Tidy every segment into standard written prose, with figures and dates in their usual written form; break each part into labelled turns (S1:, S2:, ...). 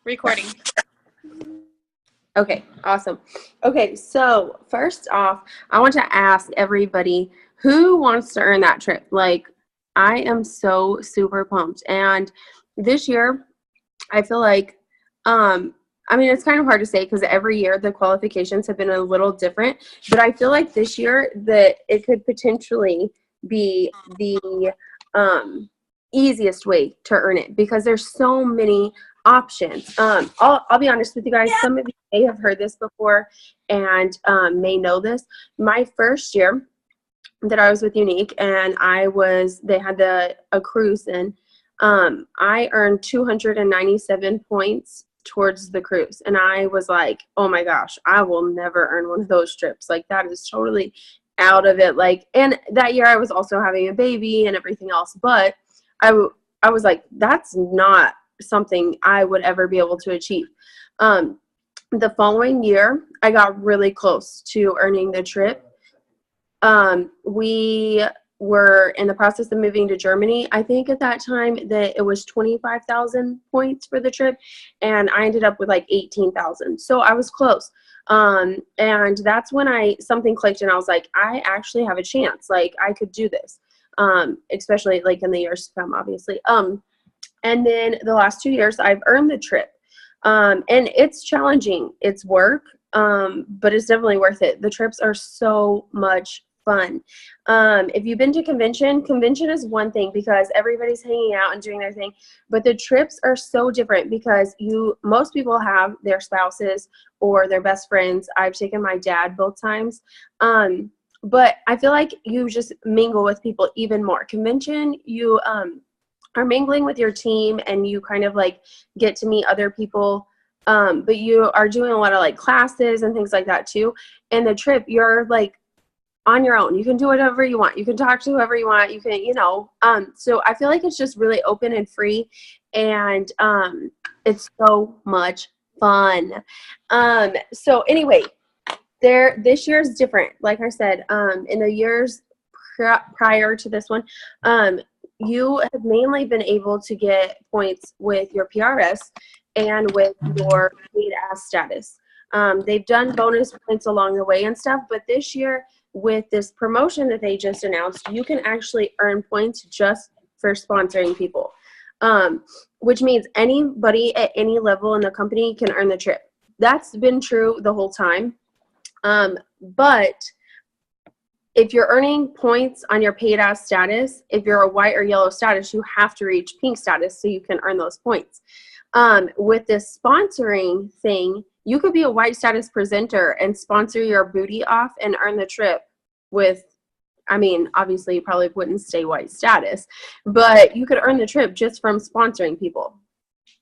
S1: Recording.
S2: Okay, awesome. Okay, so first off, I want to ask everybody who wants to earn that trip. Like, I am so super pumped. And this year, I feel like, I mean, it's kind of hard to say because every year the qualifications have been a little different. But I feel like this year that it could potentially be the easiest way to earn it because there's so many options. I'll be honest with you guys. Some of you may have heard this before and may know this. My first year that I was with Unique and they had a cruise, and I earned 297 points towards the cruise. And I was like, oh my gosh, I will never earn one of those trips. Like, that is totally out of it. Like, and that year I was also having a baby and everything else, but I was like, that's not something I would ever be able to achieve. The following year, I got really close to earning the trip. We were in the process of moving to Germany. I think at that time that it was 25,000 points for the trip, and I ended up with like 18,000. So I was close. And that's when something clicked and I was like, I actually have a chance. Like, I could do this. Especially like in the years to come, obviously. And then the last 2 years I've earned the trip. And it's challenging. It's work. But it's definitely worth it. The trips are so much fun. If you've been to convention is one thing because everybody's hanging out and doing their thing, but the trips are so different because most people have their spouses or their best friends. I've taken my dad both times. But I feel like you just mingle with people even more. Convention, you are mingling with your team and you kind of like get to meet other people. But you are doing a lot of like classes and things like that too. And the trip, you're like on your own. You can do whatever you want. You can talk to whoever you want. You can, so I feel like it's just really open and free. And it's so much fun. So anyway, this year is different. Like I said, in the years prior to this one, you have mainly been able to get points with your PRS and with your paid ass status. They've done bonus points along the way and stuff, but this year with this promotion that they just announced, you can actually earn points just for sponsoring people, which means anybody at any level in the company can earn the trip. That's been true the whole time. But if you're earning points on your paid ass status, if you're a white or yellow status, you have to reach pink status so you can earn those points. With this sponsoring thing, you could be a white status presenter and sponsor your booty off and earn the trip with, I mean, obviously you probably wouldn't stay white status, but you could earn the trip just from sponsoring people.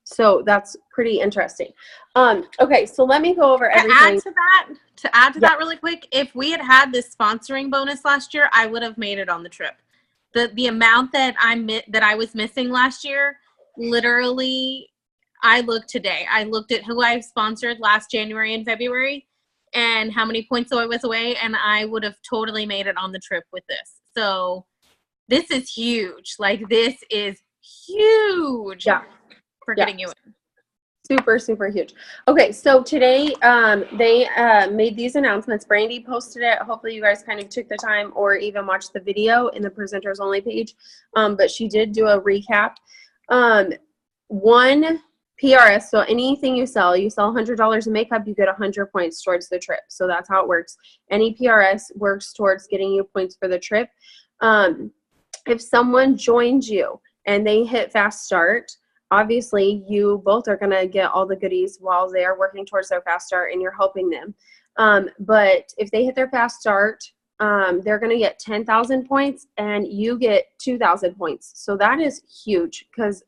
S2: So that's pretty interesting. Okay, so let me go over everything.
S1: To add to that really quick, if we had this sponsoring bonus last year, I would have made it on the trip. The amount that I was missing last year, literally, I looked at who I sponsored last January and February and how many points I was away, and I would have totally made it on the trip with this. So this is huge. Like, this is huge.
S2: Yeah.
S1: For getting you in.
S2: Super, super huge. Okay, so today they made these announcements. Brandy posted it. Hopefully you guys kind of took the time or even watched the video in the presenters only page. But she did do a recap. One PRS, so anything you sell $100 in makeup, you get 100 points towards the trip. So that's how it works. Any PRS works towards getting you points for the trip. If someone joins you and they hit fast start, obviously you both are going to get all the goodies while they're working towards their fast start and you're helping them. But if they hit their fast start, they're going to get 10,000 points and you get 2,000 points. So that is huge because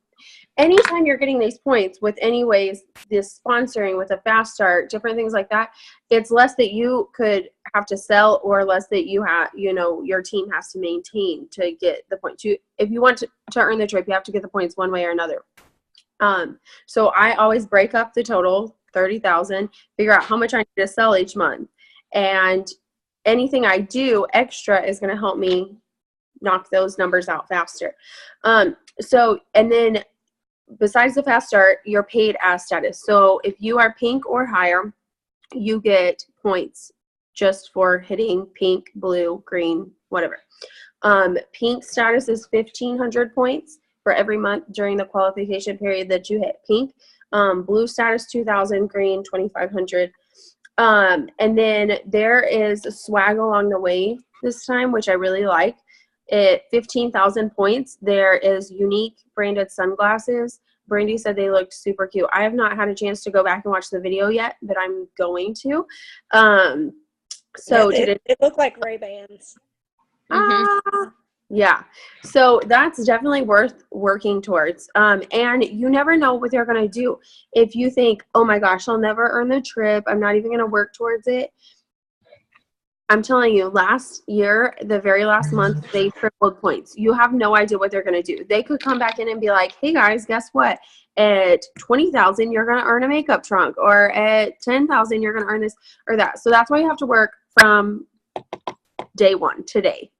S2: anytime you're getting these points with anyways, this sponsoring with a fast start, different things like that, it's less that you could have to sell or less that you have, your team has to maintain to get the points. If you want to earn the trip, you have to get the points one way or another. So I always break up the total, 30,000, figure out how much I need to sell each month. And anything I do extra is going to help me knock those numbers out faster. And then besides the fast start, you're paid as status. So if you are pink or higher, you get points just for hitting pink, blue, green, whatever. Pink status is 1,500 points for every month during the qualification period that you hit pink. Blue status 2,000, green 2,500. And then there is swag along the way this time, which I really like. At 15,000 points, there is unique branded sunglasses. Brandy said they looked super cute. I have not had a chance to go back and watch the video yet, but I'm going to. So
S3: it looked like Ray-Bans.
S2: Yeah, so that's definitely worth working towards. And you never know what they're going to do. If you think, oh my gosh, I'll never earn the trip, I'm not even going to work towards it. I'm telling you, last year, the very last month, they tripled points. You have no idea what they're going to do. They could come back in and be like, hey guys, guess what? At 20,000, you're going to earn a makeup trunk, or at 10,000, you're going to earn this or that. So that's why you have to work from day one, today.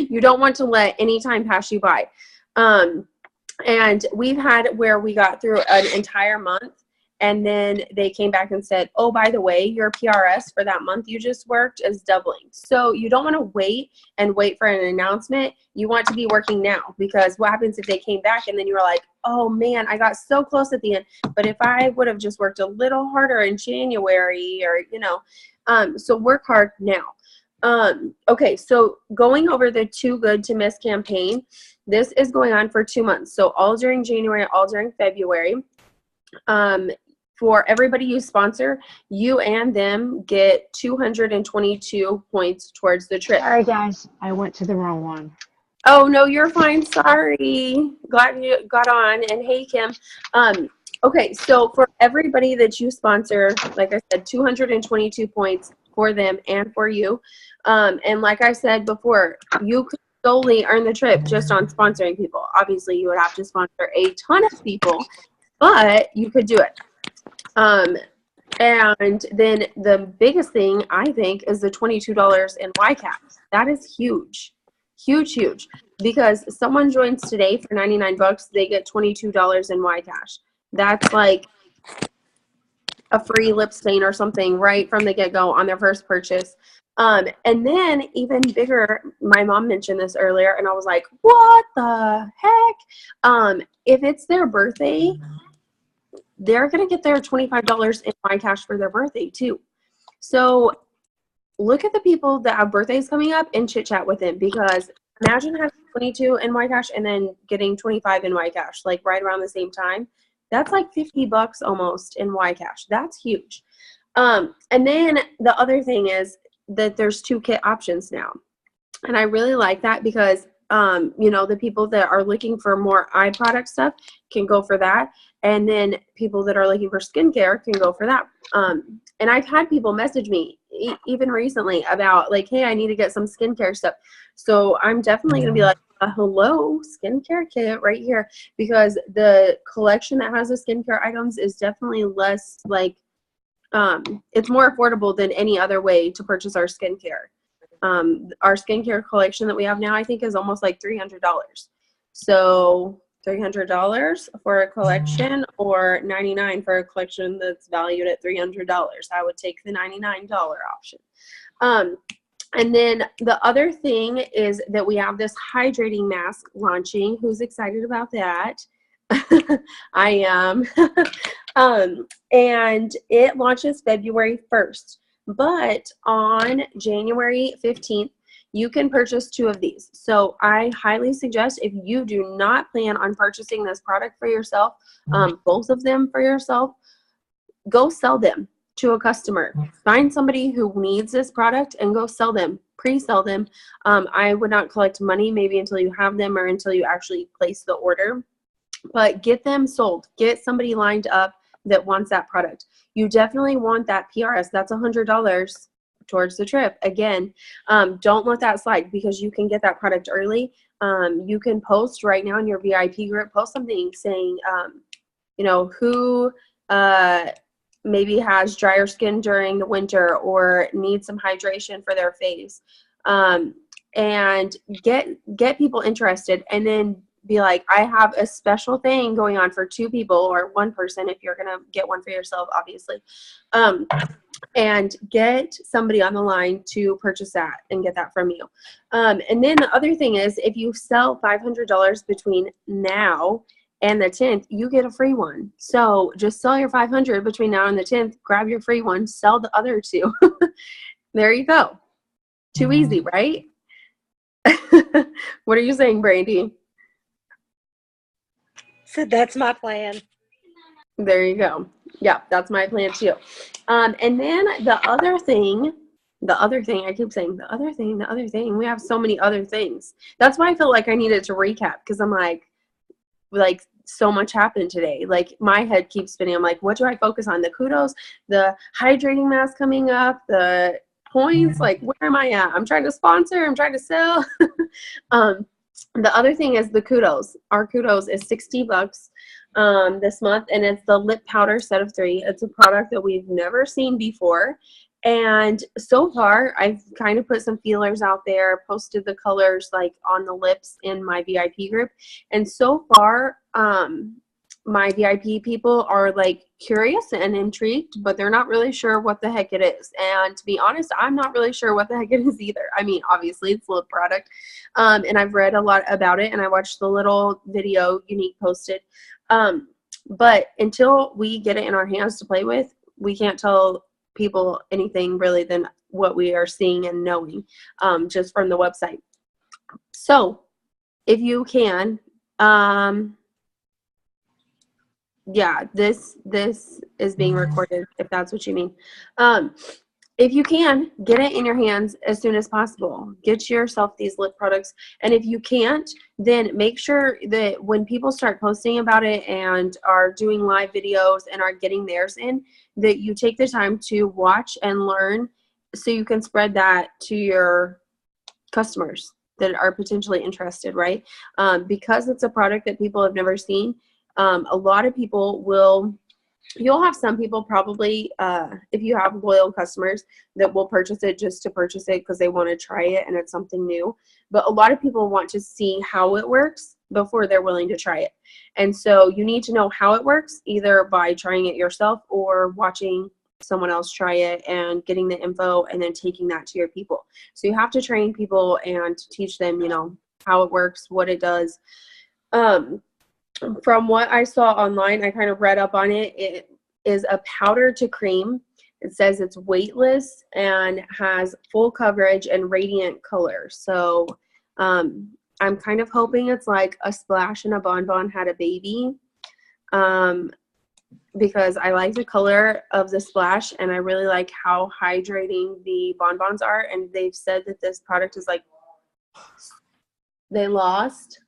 S2: You don't want to let any time pass you by. And we've had where we got through an entire month, and then they came back and said, oh, by the way, your PRS for that month you just worked is doubling. So you don't want to wait for an announcement. You want to be working now, because what happens if they came back and then you were like, oh man, I got so close at the end, but if I would have just worked a little harder in January, or, so work hard now. Okay, so going over the Too Good to Miss campaign, this is going on for 2 months. So all during January, all during February. For everybody you sponsor, you and them get 222 points towards the trip.
S4: Sorry, guys. I went to the wrong one.
S2: Oh, no, you're fine. Sorry. Glad you got on. And hey, Kim. Okay, so for everybody that you sponsor, like I said, 222 points for them and for you. And like I said before, you could solely earn the trip just on sponsoring people. Obviously, you would have to sponsor a ton of people, but you could do it. And then the biggest thing, I think, is the $22 in YCAP. That is huge. Huge, huge. Because someone joins today for 99 bucks, they get $22 in YCash. That's like a free lip stain or something right from the get-go on their first purchase. And then even bigger, my mom mentioned this earlier, and I was like, what the heck? If it's their birthday, they're going to get their $25 in YCash for their birthday too. So look at the people that have birthdays coming up and chit chat with them, because imagine having 22 in YCash and then getting 25 in YCash, like right around the same time. That's like 50 bucks almost in YCash. That's huge. And then the other thing is that there's 2 kit options now. And I really like that because, the people that are looking for more eye product stuff can go for that. And then people that are looking for skincare can go for that. And I've had people message me even recently about like, hey, I need to get some skincare stuff. So I'm definitely going to be like, hello, skincare kit right here, because the collection that has the skincare items is definitely less like, it's more affordable than any other way to purchase our skincare. Our skincare collection that we have now, I think, is almost like $300. So $300 for a collection, or $99 for a collection that's valued at $300. I would take the $99 option. And then the other thing is that we have this hydrating mask launching. Who's excited about that? I am. And it launches February 1st. But on January 15th, you can purchase 2 of these. So I highly suggest, if you do not plan on purchasing this product for yourself, both of them for yourself, go sell them to a customer. Find somebody who needs this product and go sell them, pre-sell them. I would not collect money maybe until you have them or until you actually place the order, but get them sold. Get somebody lined up that wants that product. You definitely want that PRS. That's $100 towards the trip. Again, don't let that slide, because you can get that product early. You can post right now in your VIP group, post something saying, who maybe has drier skin during the winter or needs some hydration for their face, and get people interested. And then be like, I have a special thing going on for 2 people or 1 person if you're going to get one for yourself, obviously. And get somebody on the line to purchase that and get that from you. And then the other thing is, if you sell $500 between now and the 10th, you get a free one. So just sell your 500 between now and the 10th, grab your free one, sell the other 2. There you go. Too easy, right? What are you saying, Brandy?
S3: So that's my plan.
S2: There you go. Yeah, that's my plan too. And then the other thing, I keep saying the other thing, we have so many other things. That's why I feel like I needed to recap, because I'm like so much happened today. Like my head keeps spinning. I'm like, what do I focus on? The kudos, the hydrating mask coming up, the points, like where am I at? I'm trying to sponsor, I'm trying to sell. The other thing is the kudos. Our kudos is $60 this month, and it's the lip powder set of 3. It's a product that we've never seen before, and so far I've kind of put some feelers out there, posted the colors like on the lips in my VIP group, and so far my VIP people are like curious and intrigued, but they're not really sure what the heck it is. And to be honest, I'm not really sure what the heck it is either. I mean, obviously it's a lip product, and I've read a lot about it, and I watched the little video Unique posted. But until we get it in our hands to play with, we can't tell people anything really than what we are seeing and knowing, just from the website. So if you can, yeah, this is being recorded, if that's what you mean. If you can, get it in your hands as soon as possible. Get yourself these lip products. And if you can't, then make sure that when people start posting about it and are doing live videos and are getting theirs in, that you take the time to watch and learn so you can spread that to your customers that are potentially interested, right? Because it's a product that people have never seen. A lot of people you'll have some people probably, if you have loyal customers, that will purchase it just to purchase it because they want to try it and it's something new. But a lot of people want to see how it works before they're willing to try it. And so you need to know how it works, either by trying it yourself or watching someone else try it and getting the info and then taking that to your people. So you have to train people and teach them, how it works, what it does. From what I saw online, I kind of read up on it. It is a powder to cream. It says it's weightless and has full coverage and radiant color. So I'm kind of hoping it's like a splash and a bonbon had a baby, because I like the color of the splash and I really like how hydrating the bonbons are. And they've said that this product is like, they lost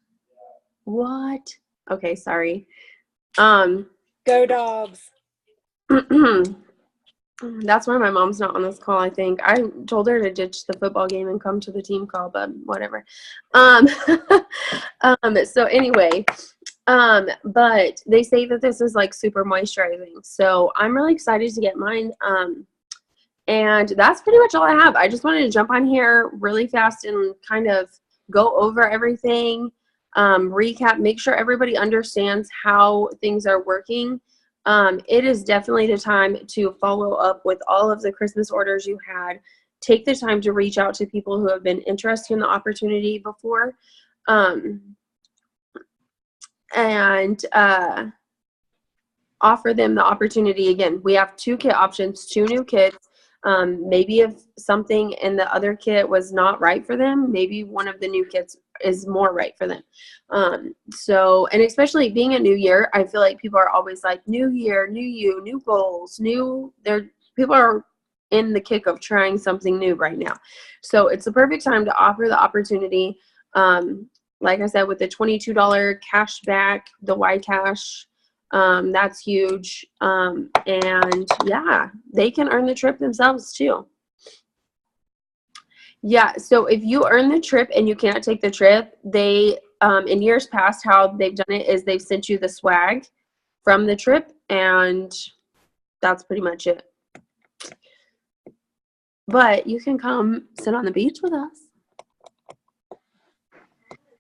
S2: what? Okay, sorry.
S3: Go Dogs.
S2: That's why my mom's not on this call, I think. I told her to ditch the football game and come to the team call, but whatever. So anyway, but they say that this is like super moisturizing. So I'm really excited to get mine. And that's pretty much all I have. I just wanted to jump on here really fast and kind of go over everything. Recap, make sure everybody understands how things are working. It is definitely the time to follow up with all of the Christmas orders you had. Take the time to reach out to people who have been interested in the opportunity before, and offer them the opportunity again. We have 2 kit options, 2 new kits. Maybe if something in the other kit was not right for them, maybe one of the new kits is more right for them. So, and especially being a new year, I feel like people are always like, new year, new you, new goals, people are in the kick of trying something new right now. So it's the perfect time to offer the opportunity. Like I said, with the $22 cash back, the Y Cash, that's huge. And yeah, they can earn the trip themselves too. Yeah, so if you earn the trip and you can't take the trip, they, in years past, how they've done it is they've sent you the swag from the trip, and that's pretty much it. But you can come sit on the beach with us.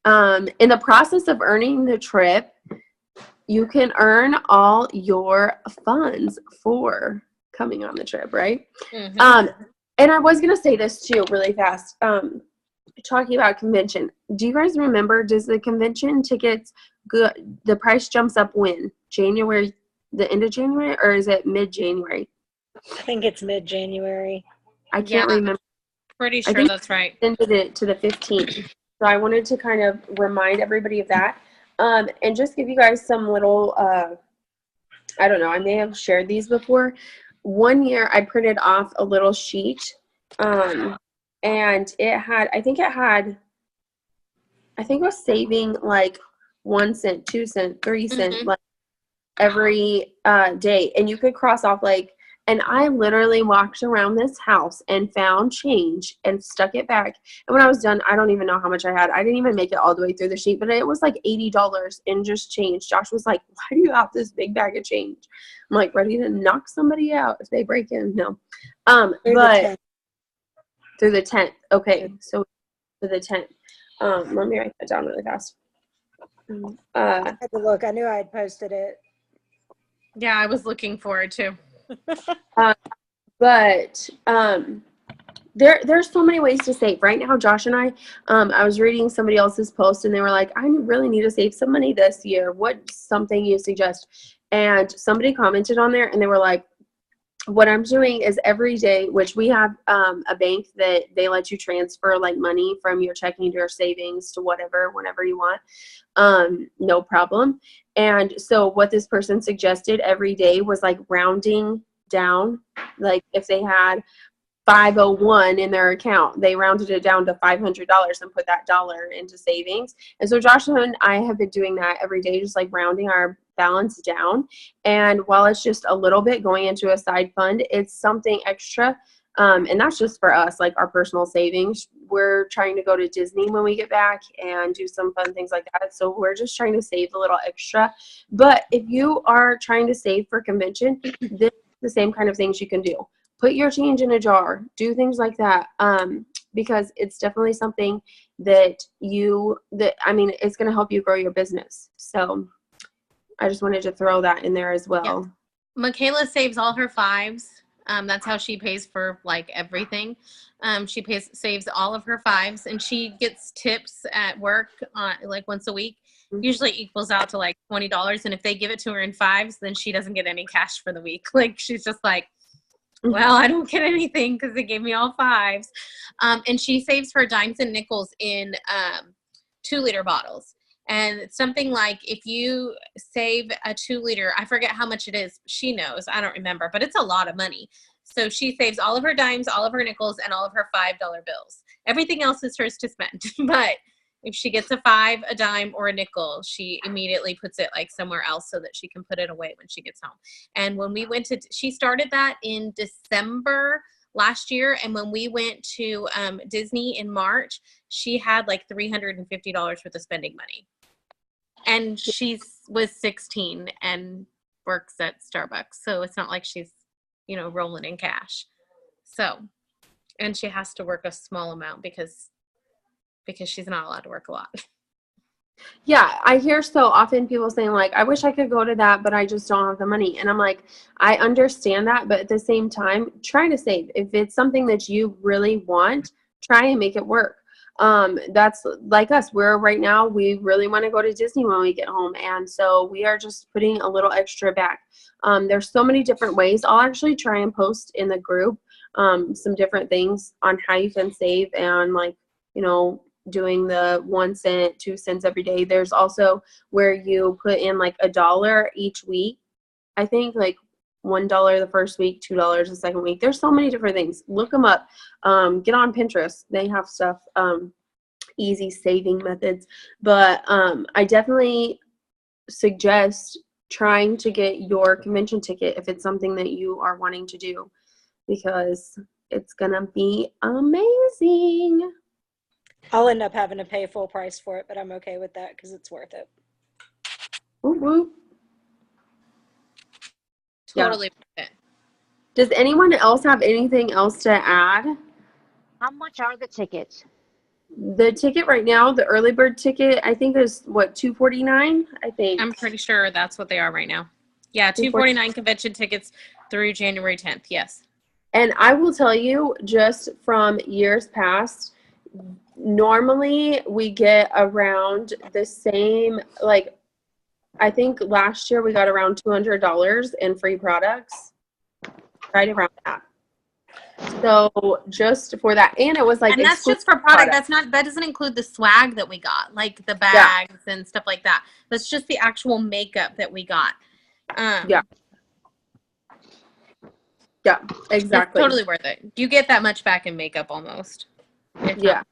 S2: In the process of earning the trip, you can earn all your funds for coming on the trip, right?
S1: Mhm.
S2: And I was gonna say this too, really fast. Talking about convention, do you guys remember? Does the convention tickets the price jumps up when January, the end of January, or is it mid-January?
S3: I think it's mid-January.
S2: I can't
S1: Yeah.
S2: remember.
S1: Pretty
S2: I
S1: sure
S2: think
S1: that's right.
S2: extended it to the 15th. So I wanted to kind of remind everybody of that, and just give you guys some little. I don't know. I may have shared these before. One year, I printed off a little sheet, and it had. I think it was saving like 1 cent, 2 cent, 3 cent,
S1: Mhm.
S2: like every day, and you could cross off like. And I literally walked around this house and found change and stuck it back. And when I was done, I don't even know how much I had. I didn't even make it all the way through the sheet, but it was like $80 in just change. Josh was like, "Why do you have this big bag of change?" I'm like, ready to knock somebody out if they break in. No, but through the 10th. Okay, so to the 10th. Let me write that down really fast.
S3: I had to look. I knew I had posted it.
S1: Yeah, I was looking forward to.
S2: But there's so many ways to save. Right now, Josh and I was reading somebody else's post, and they were like, I really need to save some money this year. What's something you suggest? And somebody commented on there, and they were like, what I'm doing is every day, which we have a bank that they let you transfer like money from your checking to your savings to whatever, whenever you want. No problem. And so what this person suggested every day was like rounding down. Like if they had 501 in their account, they rounded it down to $500 and put that dollar into savings. And so Josh and I have been doing that every day, just like rounding our balance down. And while it's just a little bit going into a side fund, it's something extra. And that's just for us, like our personal savings. We're trying to go to Disney when we get back and do some fun things like that. So we're just trying to save a little extra. But if you are trying to save for convention, this is the same kind of things you can do. Put your change in a jar, do things like that, because it's definitely something that it's going to help you grow your business. So I just wanted to throw that in there as well.
S1: Yeah. Michaela saves all her fives. That's how she pays for like everything. She saves all of her fives, and she gets tips at work like once a week. Usually equals out to like $20. And if they give it to her in fives, then she doesn't get any cash for the week. Like she's just like, well, I don't get anything because they gave me all fives. And she saves her dimes and nickels in 2-liter bottles. And it's something like if you save a 2-liter, I forget how much it is. She knows. I don't remember, but it's a lot of money. So she saves all of her dimes, all of her nickels, and all of her $5 bills. Everything else is hers to spend. But if she gets a 5, a dime, or a nickel, she immediately puts it like somewhere else so that she can put it away when she gets home. And when we went she started that in December last year. And when we went to Disney in March, she had like $350 worth of spending money. And she was 16 and works at Starbucks. So it's not like she's, rolling in cash. So, and she has to work a small amount because she's not allowed to work a lot.
S2: Yeah, I hear so often people saying like, I wish I could go to that, but I just don't have the money. And I'm like, I understand that, but at the same time, try to save. If it's something that you really want, try and make it work. That's like us. Right now, we really want to go to Disney when we get home. And so we are just putting a little extra back. There's so many different ways. I'll actually try and post in the group some different things on how you can save and like, doing the 1 cent, 2 cents every day. There's also where you put in like $1 each week. I think like $1 the first week, $2 the second week. There's so many different things. Look them up. Get on Pinterest. They have stuff, easy saving methods. But I definitely suggest trying to get your convention ticket if it's something that you are wanting to do, because it's gonna be amazing.
S3: I'll end up having to pay full price for it, but I'm okay with that because it's worth it.
S2: Whoop, whoop.
S1: Totally worth it.
S2: Does anyone else have anything else to add?
S4: How much are the tickets?
S2: The ticket right now, the early bird ticket, I think is what, $249? I think.
S1: I'm pretty sure that's what they are right now. Yeah, $249 convention tickets through January 10th. Yes.
S2: And I will tell you, just from years past, normally we get around the same, like, I think last year we got around $200 in free products, right around that. So just for that, and it was like,
S1: and that's just for product. That doesn't include the swag that we got, like the bags and stuff like that. That's just the actual makeup that we got.
S2: Yeah, exactly.
S1: It's totally worth it. You get that much back in makeup almost.
S2: Yeah.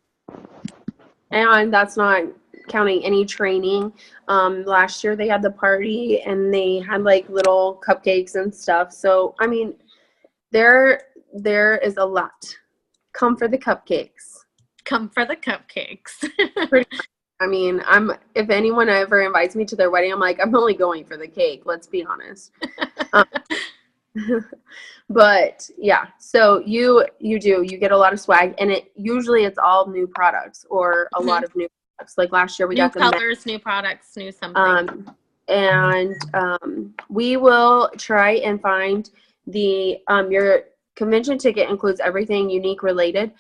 S2: And that's not counting any training. Last year they had the party and they had like little cupcakes and stuff. So, I mean, there is a lot. Come for the cupcakes.
S1: Come for the cupcakes.
S2: I mean, if anyone ever invites me to their wedding, I'm like, I'm only going for the cake. Let's be honest. But yeah, so you get a lot of swag, and it's all new products or a lot of new products. Like last year we got the
S1: colors, new products, new something.
S2: And we will try and find the your convention ticket includes everything unique related.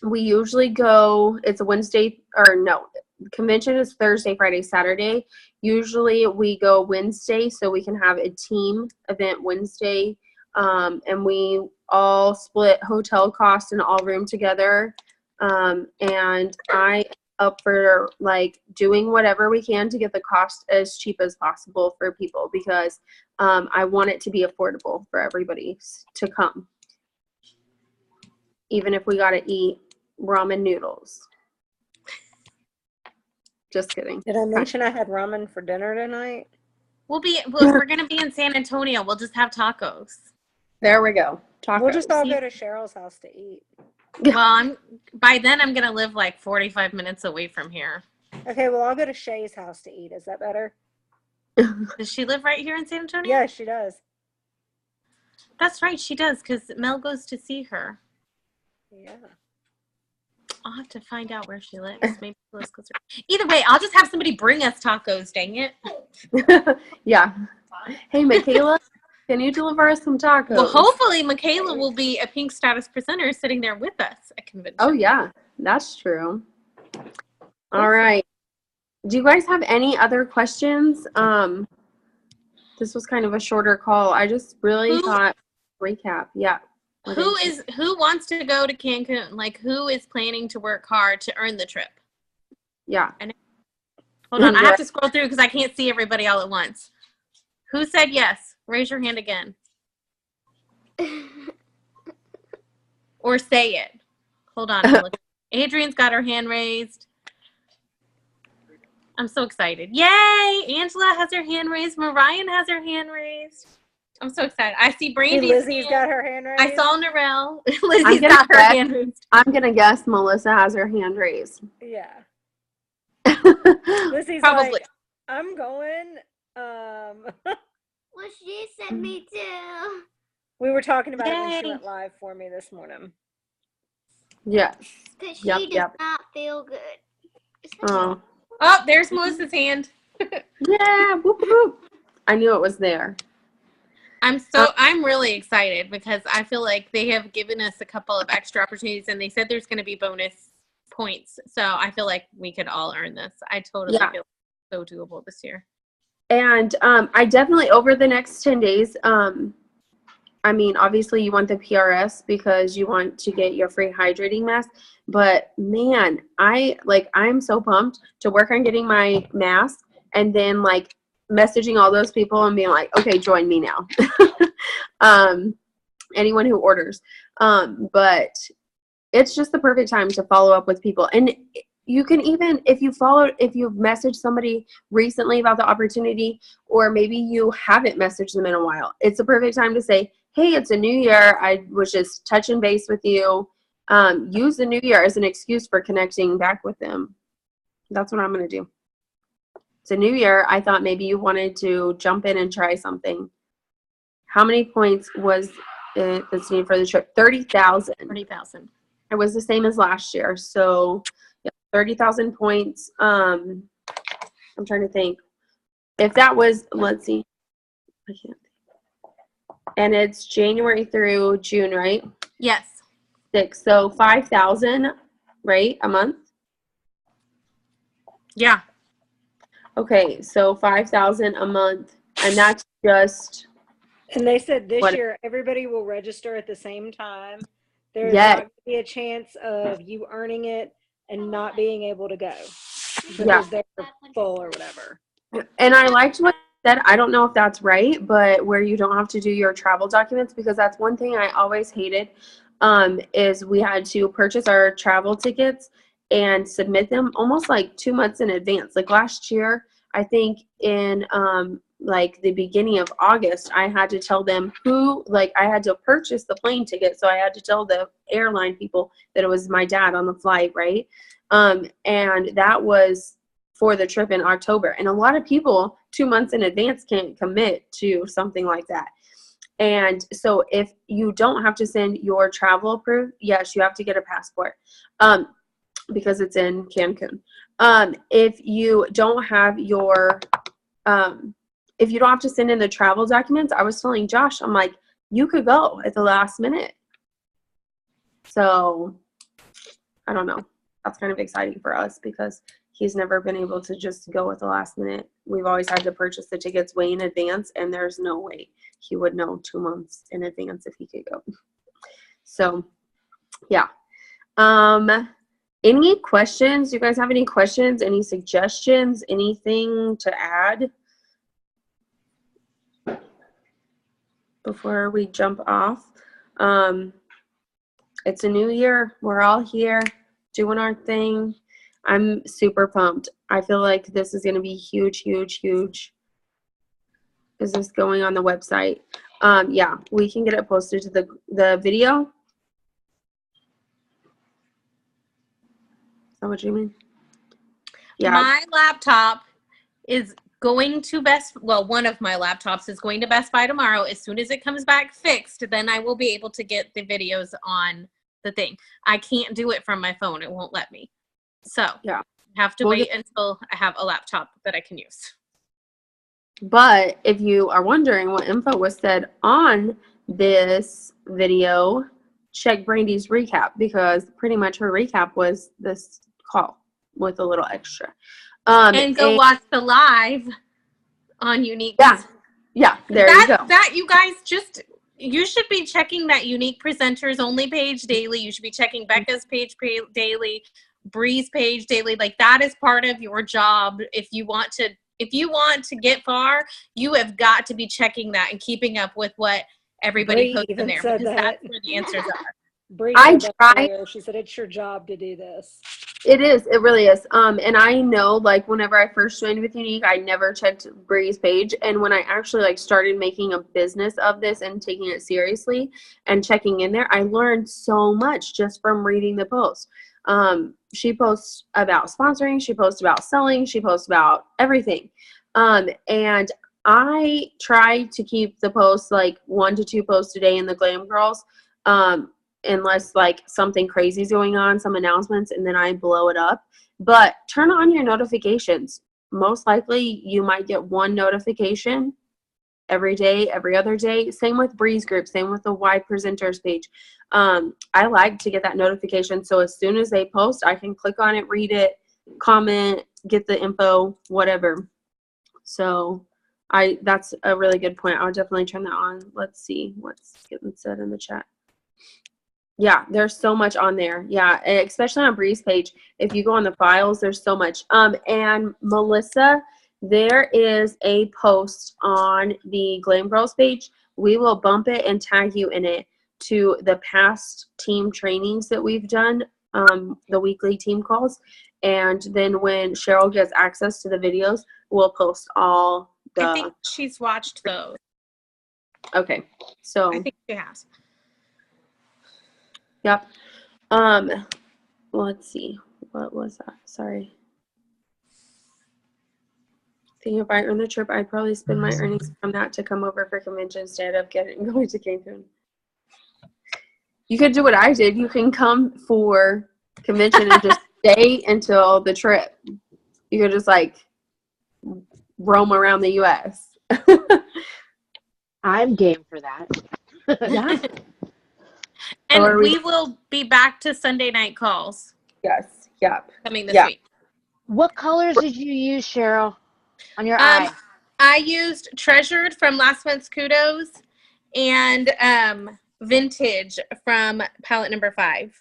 S2: We usually go, it's a Wednesday, or no, convention is Thursday, Friday, Saturday. Usually we go Wednesday so we can have a team event Wednesday, and we all split hotel costs and all room together. And I up for like doing whatever we can to get the cost as cheap as possible for people, because I want it to be affordable for everybody to come, even if we got to eat ramen noodles. Just kidding.
S3: Did I mention I had ramen for dinner tonight?
S1: We're gonna be in San Antonio. We'll just have tacos.
S2: There we go. Tacos.
S3: We'll just all go to Cheryl's house to eat.
S1: Well, by then I'm gonna live like 45 minutes away from here.
S3: Okay, well I'll go to Shay's house to eat. Is that better?
S1: Does she live right here in San Antonio?
S3: Yeah, she does.
S1: That's right, she does, because Mel goes to see her.
S3: Yeah.
S1: I'll have to find out where she lives. Maybe she lives closer. Either way, I'll just have somebody bring us tacos, dang it.
S2: Yeah. Hey, Michaela, can you deliver us some tacos?
S1: Well, hopefully Michaela will be a Pink Status presenter sitting there with us at convention.
S2: Oh, yeah, that's true. All right. Do you guys have any other questions? This was kind of a shorter call. I just really thought recap. Yeah.
S1: Who wants to go to Cancun? Like, who is planning to work hard to earn the trip?
S2: Yeah.
S1: Hold on, I have to scroll through because I can't see everybody all at once. Who said yes? Raise your hand again. Or say it. Hold on. Adrian's got her hand raised. I'm so excited. Yay! Angela has her hand raised. Mariah has her hand raised. I'm so excited. I see Brandy's
S3: Lizzie's got her hand raised.
S1: I saw Narelle. Lizzie's got her hand raised.
S2: I'm going to guess Melissa has her hand raised.
S3: Yeah. Lizzie's
S1: Probably.
S3: like, I'm going.
S5: Well, she said me too.
S3: We were talking about it when she
S1: Yay.
S3: went live for me this morning.
S2: Yes.
S5: Because she does not feel good.
S2: Oh.
S1: Oh, there's Melissa's hand.
S2: Yeah. Whoop, whoop. I knew it was there.
S1: I'm really excited because I feel like they have given us a couple of extra opportunities, and they said there's going to be bonus points. So I feel like we could all earn this. I totally feel so doable this year.
S2: And I definitely, over the next 10 days, I mean, obviously you want the PRS because you want to get your free hydrating mask. But man, I'm so pumped to work on getting my mask, and then like messaging all those people and being like, okay, join me now. Anyone who orders. But it's just the perfect time to follow up with people. And you can even, if you've messaged somebody recently about the opportunity, or maybe you haven't messaged them in a while, it's a perfect time to say, hey, it's a new year. I was just touching base with you. Use the new year as an excuse for connecting back with them. That's what I'm going to do. It's a new year. I thought maybe you wanted to jump in and try something. How many points was it that's needed for the trip? 30,000.
S1: 30,000.
S2: It was the same as last year. So yeah, 30,000 points. I'm trying to think. If that was, let's see. I can't. And it's January through June, right?
S1: Yes.
S2: 6. So 5,000, right? A month?
S1: Yeah.
S2: Okay, so 5,000 a month. And that's just
S3: And they said this
S2: what?
S3: year everybody will register at the same time. There's
S2: Yes.
S3: not going to be a chance of you earning it and not being able to go
S2: Yeah.
S3: because they're full or whatever.
S2: And I liked what you said. I don't know if that's right, but where you don't have to do your travel documents, because that's one thing I always hated, is we had to purchase our travel tickets and submit them almost like 2 months in advance. Like last year, I think in like the beginning of August, I had to tell them I had to purchase the plane ticket. So I had to tell the airline people that it was my dad on the flight, right? And that was for the trip in October. And a lot of people 2 months in advance can't commit to something like that. And so if you don't have to send your travel proof, yes, you have to get a passport because it's in Cancun. If you don't have if you don't have to send in the travel documents, I was telling Josh, I'm like, you could go at the last minute. So I don't know. That's kind of exciting for us because he's never been able to just go at the last minute. We've always had to purchase the tickets way in advance, and there's no way he would know 2 months in advance if he could go. So, yeah. Any questions? You guys have any questions? Any suggestions? Anything to add before we jump off? It's a new year. We're all here doing our thing. I'm super pumped. I feel like this is going to be huge, huge, huge. Is this going on the website? Yeah, we can get it posted to the video. Is that what you mean? Yeah.
S1: My laptop is going to one of my laptops is going to Best Buy tomorrow. As soon as it comes back fixed, then I will be able to get the videos on the thing. I can't do it from my phone. It won't let me. So
S2: yeah,
S1: I have to wait until I have a laptop that I can use.
S2: But if you are wondering what info was said on this video, check Brandy's recap, because pretty much her recap was this call with a little extra.
S1: And go watch the live on Unique.
S2: Yeah, there you go.
S1: That you guys you should be checking that Unique Presenters Only page daily. You should be checking Becca's page daily, Bree's page daily. Like, that is part of your job. If you want to get far, you have got to be checking that and keeping up with what everybody posts in there, because that's where the answers are.
S3: Bree she said it's your job to do this.
S2: It is. It really is. And I know, like, whenever I first joined with Unique, I never checked Bree's page. And when I actually started making a business of this and taking it seriously and checking in there, I learned so much just from reading the posts. She posts about sponsoring. She posts about selling. She posts about everything. And I try to keep the posts 1 to 2 posts a day in the Glam Girls. Unless something crazy is going on, some announcements, and then I blow it up. But turn on your notifications. Most likely you might get 1 notification every day, every other day. Same with Bree's group, same with the Y Presenters page. I like to get that notification, so as soon as they post, I can click on it, read it, comment, get the info, whatever. So that's a really good point. I'll definitely turn that on. Let's see what's getting said in the chat. Yeah, there's so much on there. Yeah, especially on Bree's page. If you go on the files, there's so much. And Melissa, there is a post on the Glam Girls page. We will bump it and tag you in it to the past team trainings that we've done, the weekly team calls. And then when Cheryl gets access to the videos, we'll post all the...
S1: I think she's watched those.
S2: Okay, so...
S1: I think she has.
S2: Yep. Let's see. What was that? Sorry. I think if I earn the trip, I'd probably spend my earnings from that to come over for convention instead of going to Cancun. You could do what I did. You can come for convention and just stay until the trip. You could just like roam around the U.S.
S4: I'm game for that.
S2: Yeah.
S1: And
S2: Or
S1: we will be back to Sunday night calls
S2: Yes. Yep.
S1: coming this
S2: Yeah.
S1: week.
S4: What colors did you use, Cheryl, on your eye?
S1: I used Treasured from last month's Kudos and Vintage from palette number 5.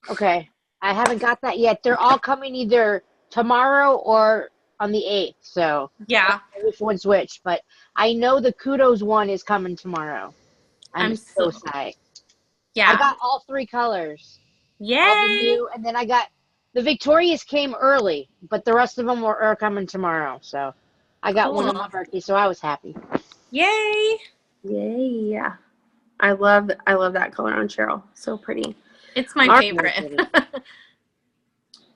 S4: Okay. I haven't got that yet. They're all coming either tomorrow or on the 8th. So
S1: Yeah.
S4: I don't know which one's which, but I know the Kudos one is coming tomorrow. I'm so psyched.
S1: Yeah.
S4: I got all 3 colors.
S1: Yay!
S4: All the new, and then I got the Victorias came early, but the rest of them are coming tomorrow. So I got one on my birthday, so I was happy.
S1: Yay!
S2: Yay. I love that color on Cheryl. So pretty.
S1: It's my
S2: All
S1: favorite.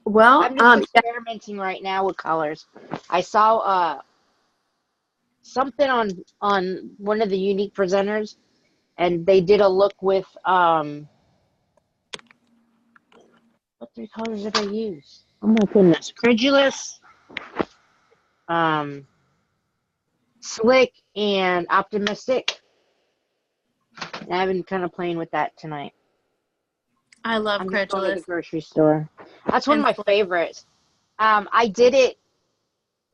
S2: Well,
S4: I'm just experimenting right now with colors. I saw something on one of the unique presenters, and they did a look with what 3 colors did I use? Oh my goodness. Credulous, Slick, and Optimistic. And I've been kind of playing with that tonight.
S1: I love
S4: I'm just going to
S1: Credulous.
S4: the grocery store. That's one of
S1: And
S4: my favorites. I did it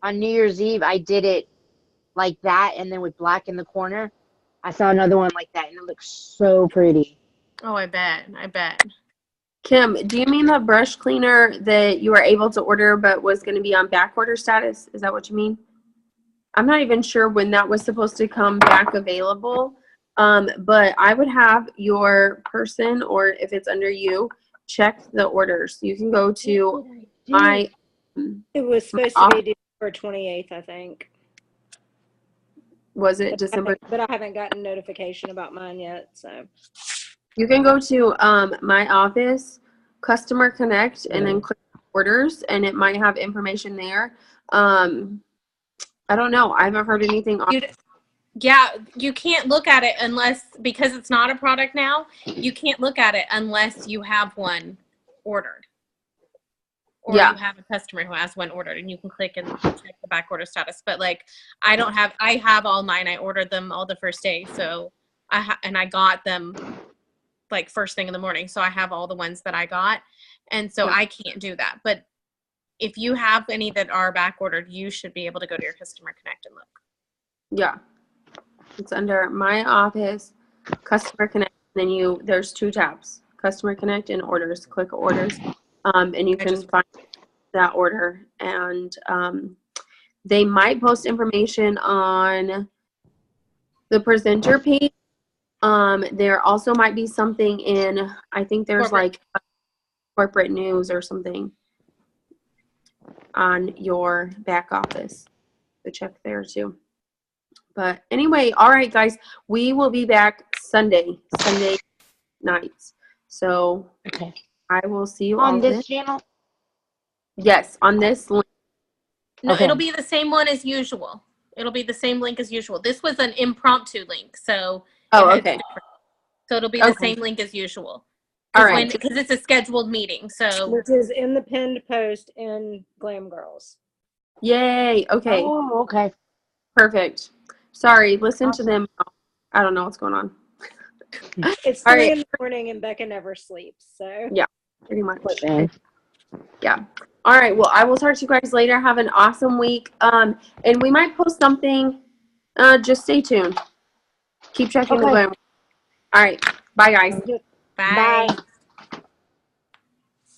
S4: on New Year's Eve. I did it like that, and then with black in the corner. I saw another one like that, and it looks so pretty.
S1: Oh, I bet.
S2: Kim, do you mean the brush cleaner that you were able to order but was going to be on back order status? Is that what you mean? I'm not even sure when that was supposed to come back available, but I would have your person, or if it's under you, check the orders. You can go to my
S3: It was supposed to be December 28th, I think.
S2: Was it December?
S3: But I haven't gotten notification about mine yet, so.
S2: You can go to my office, Customer Connect, and then click orders, and it might have information there. I don't know. I haven't heard anything.
S1: Yeah, you can't look at it because it's not a product now, you can't look at it unless you have one ordered. Or you have a customer who has one ordered, and you can click and check the back order status. But like, I have all mine. I ordered them all the first day. So I got them like first thing in the morning. So I have all the ones that I got. And so I can't do that. But if you have any that are back ordered, you should be able to go to your Customer Connect and look.
S2: Yeah. It's under my office, Customer Connect, and then there's 2 tabs, Customer Connect and orders. Click orders, and you can find that order. And they might post information on the presenter page. There also might be something in, I think there's like corporate news or something on your back office. So check there too. But anyway, all right, guys, we will be back Sunday nights. So I will see you
S4: on
S2: all
S4: this channel.
S2: Yes, on this link.
S1: No, it'll be the same one as usual. It'll be the same link as usual. This was an impromptu link, so
S2: okay.
S1: So it'll be the same link as usual.
S2: All right,
S1: because it's a scheduled meeting. So
S3: which is in the pinned post in Glam Girls.
S2: Yay! Okay.
S4: Oh, okay.
S2: Perfect. Sorry, listen to them. I don't know what's going on.
S3: It's 3 in the morning and Becca never sleeps, so.
S2: Yeah, pretty much. Yeah. All right. Well, I will talk to you guys later. Have an awesome week. And we might post something. Just stay tuned. Keep checking the Glam. All right. Bye, guys.
S1: Bye.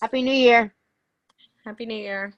S4: Happy New Year.
S1: Happy New Year.